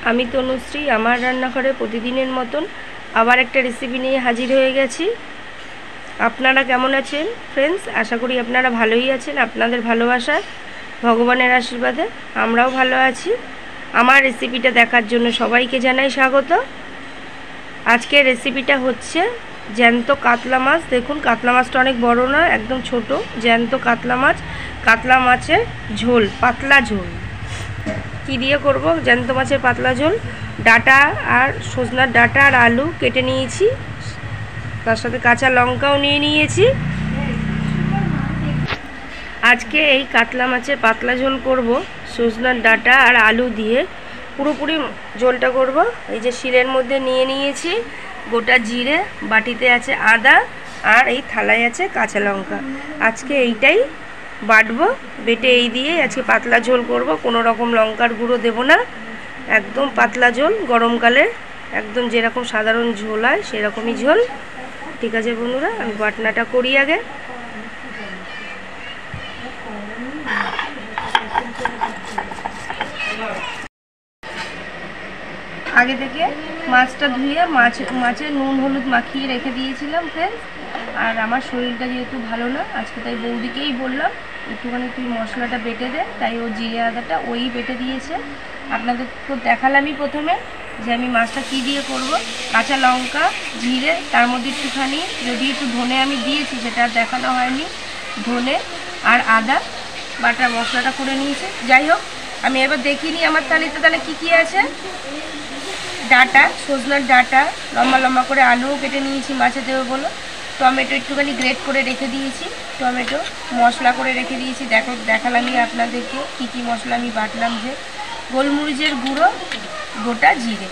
আমি তনুশ্রী আমার রান্নাঘরে প্রতিদিনের মতন আবার একটা রেসিপি নিয়ে হাজির হয়ে গেছি। আপনারা কেমন আছেন ফ্রেন্ডস? আশা করি আপনারা ভালোই আছেন। আপনাদের ভালোবাসায়, ভগবানের আশীর্বাদে আমরাও ভালো আছি। আমার রেসিপিটা দেখার জন্য সবাইকে জানাই স্বাগত। আজকের রেসিপিটা হচ্ছে জ্যান্ত কাতলা মাছ। দেখুন, কাতলা মাছটা অনেক বড় না, একদম ছোট জ্যান্ত কাতলা মাছ। কাতলা মাছের ঝোল, পাতলা ঝোল। কী দিয়ে করব জ্যান্ত মাছের পাতলা ঝোল? ডাঁটা আর সজনার ডাঁটা আর আলু কেটে নিয়েছি, তার সাথে কাঁচা লঙ্কাও নিয়ে নিয়েছি। আজকে এই কাতলা মাছের পাতলা ঝোল করব সজনার ডাঁটা আর আলু দিয়ে। পুরোপুরি ঝোলটা করব। এই যে শিলের মধ্যে নিয়ে নিয়েছি গোটা জিরে, বাটিতে আছে আদা, আর এই থালায় আছে কাঁচা লঙ্কা। আজকে এইটাই বাটবো, বেটে এই দিয়ে আজকে পাতলা ঝোল করব। কোনো রকম লঙ্কার গুঁড়ো দেব না, একদম পাতলা ঝোল। গরমকালে একদম যেরকম সাধারণ ঝোল হয় সেরকমই ঝোল। ঠিক আছে বন্ধুরা, আমি বাটনাটা করি আগে। আগে থেকে মাছটা ধুয়ে মাছে নুন হলুদ মাখিয়ে রেখে দিয়েছিলাম ফ্রেন্ডস। আর আমার শরীরটা যেহেতু ভালো না আজকে, তাই বৌদিকেই বললাম একটুখানি তুই মশলাটা বেটে দে। তাই ও জিরে আদাটা ওই বেটে দিয়েছে। আপনাদের তো দেখালামই প্রথমে যে আমি মাছটা কী দিয়ে করব। কাঁচা লঙ্কা, জিরে, তার মধ্যে একটুখানি যদি একটু ধনে আমি দিয়েছি, সেটা আর দেখানো হয়নি। ধনে আর আদা বাটা মশলাটা করে নিয়েছি। যাই হোক, আমি এবার দেখিনি আমার থালিতে তাহলে কী কী আছে। ডাঁটা, সজনার ডাঁটা, লম্বা লম্বা করে আলুও কেটে নিয়েছি মাছে দেবো বলো। টমেটো একটুখানি গ্রেট করে রেখে দিয়েছি, টমেটো মশলা করে রেখে দিয়েছি। দেখালামই আপনাদেরকে কী কী মশলা আমি বাটলাম। যে গোলমরিচের গুঁড়ো, গোটা জিরে।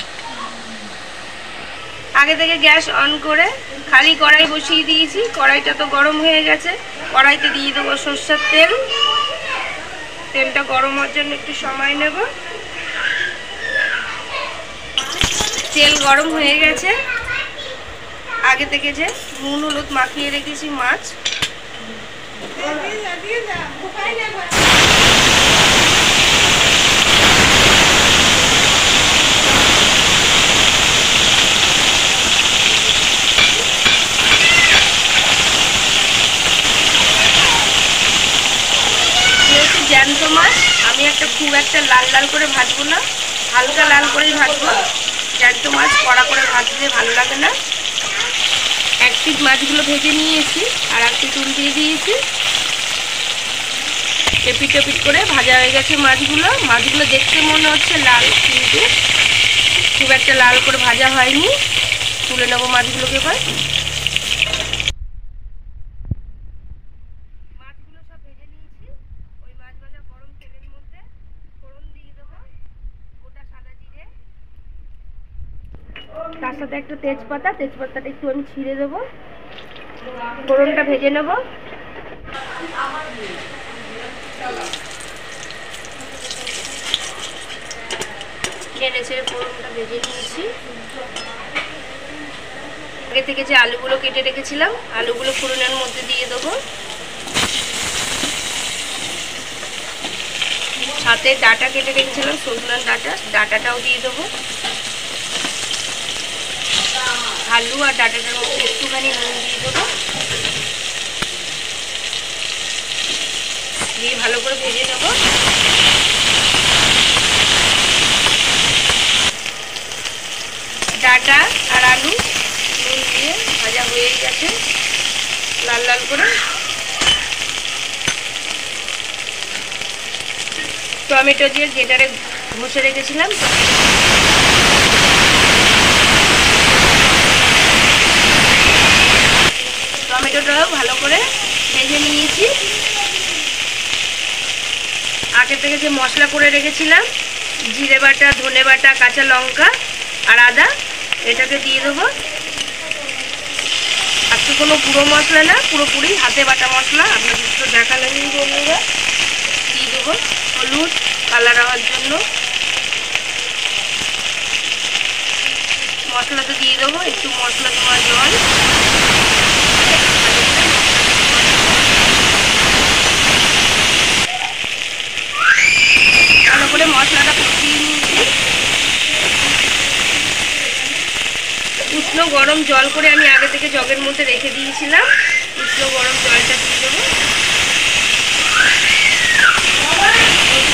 আগে থেকে গ্যাস অন করে খালি কড়াই বসিয়ে দিয়েছি। কড়াইটা তো গরম হয়ে গেছে। কড়াইতে দিয়ে দেবো সরষের তেল। তেলটা গরম হওয়ার জন্য একটু সময় নেব। তেল গরম হয়ে গেছে। আগে থেকে যে নুন হলুদ মাখিয়ে রেখেছি মাছ, যেহেতু জ্যান্ত মাছ আমি খুব একটা লাল লাল করে ভাজবো না, হালকা লাল করেই ভাজবো। জ্যান্ত মাছ কড়া করে ভাজলে ভালো লাগে না। এক পিস মাছগুলো ভেজে নিয়েছি আর এক পিস উল্টিয়ে দিয়েছি। এপিট এপিট করে ভাজা হয়ে গেছে মাছগুলো। মাছগুলো দেখতে মনে হচ্ছে লাল, কিন্তু খুব একটা লাল করে ভাজা হয়নি। তুলে নেবো মাছগুলোকে এবার। মাছগুলো সব ভেজে নিয়েছি। ওই মাছ ভাজা গরম তেলের মধ্যে ফোড়ন দিয়ে দেবো গোটা সাদা জিরে, তার সাথে একটা তেজপাতাটা একটু আমি ছিঁড়ে দেবো। ফোড়নটা ভেজে নেব। নেড়ে ছেড়ে ফোড়নটা ভেজে নিয়েছি। আগে থেকে যে আলুগুলো কেটে রেখেছিলাম, আলুগুলো ফোড়নের মধ্যে দিয়ে দেবো। সাথে ডাঁটা কেটে রেখেছিলাম, সজনার ডাঁটাটাও দিয়ে দেবো। আলু আর ডাঁটাটার মধ্যে একটুখানি নুন দিয়ে দেবো, দিয়ে ভালো করে ভেজে নেব। ডাঁটা আর আলু নুন দিয়ে ভাজা হয়ে গেছে লাল লাল করে। টমেটো দিয়ে গ্রেটারে ঘষে রেখেছিলাম, টমেটোটাও ভালো করে ভেজে নিয়েছি। আগে থেকে যে মশলা করে রেখেছিলাম, জিরে বাটা, ধনে বাটা, কাঁচা লঙ্কা আর আদা, এটাকে দিয়ে দেবো। আজকে কোনো গুঁড়ো মশলা না, পুরোপুরি হাতে বাটা মশলা। আপনাদের তো দেখালেনি বন্ধুরা। দিয়ে দেবো হলুদ কালার হওয়ার জন্য। মশলাটা দিয়ে দেবো একটু মশলা দেওয়া জল। ভালো করে মশলাটা কষিয়ে নিয়েছি। উষ্ণ গরম জল করে আমি আগে থেকে জগের মধ্যে রেখে দিয়েছিলাম। উষ্ণ গরম জলটা দিয়ে দেবো,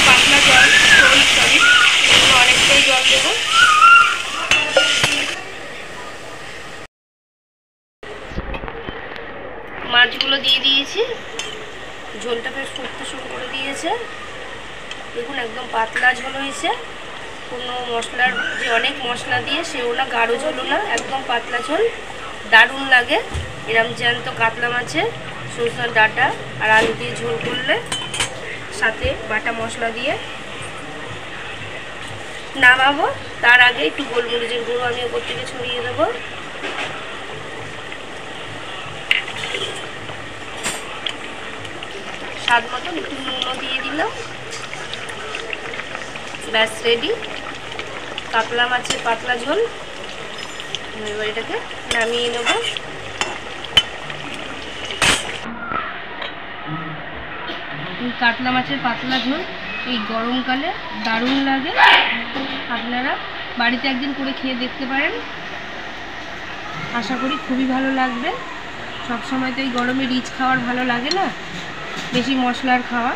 পাতলা জল, সরি অনেকটাই জল দেবো। মাছগুলো দিয়ে দিয়েছি, ঝোলটা বেশ ফুটতে শুরু করে দিয়েছে। দেখুন একদম পাতলা ঝোল হয়েছে, কোনো মশলার যে অনেক মশলা দিয়ে সেও না, গাঢ় ঝোলও না, একদম পাতলা ঝোল। দারুণ লাগে এরম জ্যান্ত কাতলা মাছের সরষের ডাঁটা আর আলু দিয়ে ঝোল করলে, সাথে বাটা মশলা দিয়ে। নামাবো তার আগে একটু গোলমরিচের গুঁড়ো আমি ওপর থেকে ছড়িয়ে দেবো। স্বাদ মতন একটু নুনও দিয়ে দিলাম। ব্যাস রেডি কাতলা মাছের পাতলা ঝোল। এবার এটাকে নামিয়ে নেব। কাতলা মাছের পাতলা ঝোল এই গরমকালে দারুণ লাগে। আপনারা বাড়িতে একদিন করে খেয়ে দেখতে পারেন, আশা করি খুবই ভালো লাগবে। সবসময় তো এই গরমে রিচ খাওয়ার ভালো লাগে না, বেশি মশলার খাওয়া।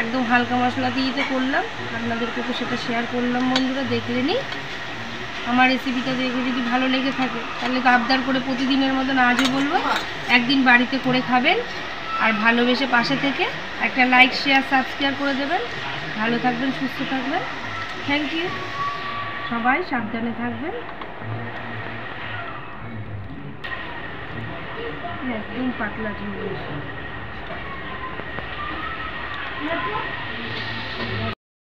একদম হালকা মশলা দিয়ে তো করলাম, আপনাদেরকে তো সেটা শেয়ার করলাম। বন্ধুরা দেখলেনি, আমার রেসিপিটা দেখে যদি ভালো লেগে থাকে তাহলে তো আবদার করে প্রতিদিনের মতন আজও বলবো একদিন বাড়িতে করে খাবেন। আর ভালোবেসে পাশে থেকে একটা লাইক, শেয়ার, সাবস্ক্রাইব করে দেবেন। ভালো থাকবেন, সুস্থ থাকবেন। Thank you. সবাই সাবধানে থাকবেন। একদম পাতলা ঝোল।